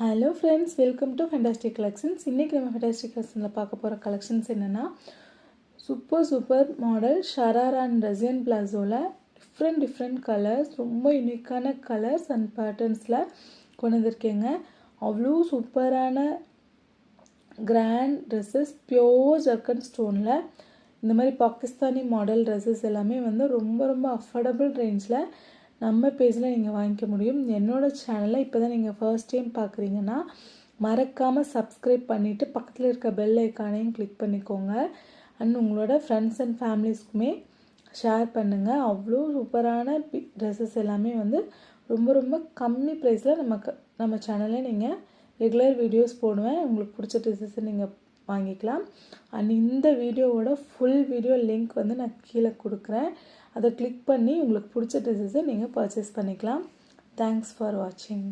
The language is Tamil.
Hello friends, welcome to Fantastic Collections. இன்னைக்கு நம்ம Fantastic Collectionsல பார்க்க போற கலெக்ஷன்ஸ் என்னன்னா super model sharara and Russian பிளாசோல டிஃப்ரெண்ட் கலர்ஸ், ரொம்ப யூனிக்கான கலர்ஸ் அண்ட் பேட்டர்ன்ஸ்ல கொண்டு வந்திருக்கேங்க. அவ்வளோ சூப்பரான கிராண்ட் ட்ரெஸ்ஸஸ் பியோர் ஜர்க்கன் ஸ்டோன்ல இந்த மாதிரி பாகிஸ்தானி மாடல் ட்ரெஸ்ஸஸ் எல்லாமே வந்து ரொம்ப அஃபோர்டபுள் ரேஞ்சில் நம்ம பேஜில் நீங்கள் வாங்கிக்க முடியும். என்னோடய சேனலை இப்போ தான் நீங்கள் ஃபர்ஸ்ட் டைம் பார்க்குறீங்கன்னா மறக்காமல் சப்ஸ்கிரைப் பண்ணிவிட்டு பக்கத்தில் இருக்க பெல் ஐக்கானையும் கிளிக் பண்ணிக்கோங்க. அண்ட் உங்களோட ஃப்ரெண்ட்ஸ் அண்ட் ஃபேமிலிஸ்க்குமே ஷேர் பண்ணுங்கள். அவ்வளோ சூப்பரான ட்ரெஸ்ஸஸ் எல்லாமே வந்து ரொம்ப கம்மி ப்ரைஸில் நம்ம சேனலில் நீங்கள் ரெகுலர் வீடியோஸ் போடுவேன். உங்களுக்கு பிடிச்ச ட்ரெஸ்ஸஸை நீங்கள் வாங்கிக்கலாம். அண்ட் இந்த வீடியோவோட ஃபுல் வீடியோ லிங்க் வந்து நான் கீழே கொடுக்குறேன். அதை கிளிக் பண்ணி உங்களுக்கு பிடிச்ச ட்ரெஸ்ஸஸை நீங்கள் பர்ச்சேஸ் பண்ணிக்கலாம். தேங்க்ஸ் ஃபார் வாட்சிங்.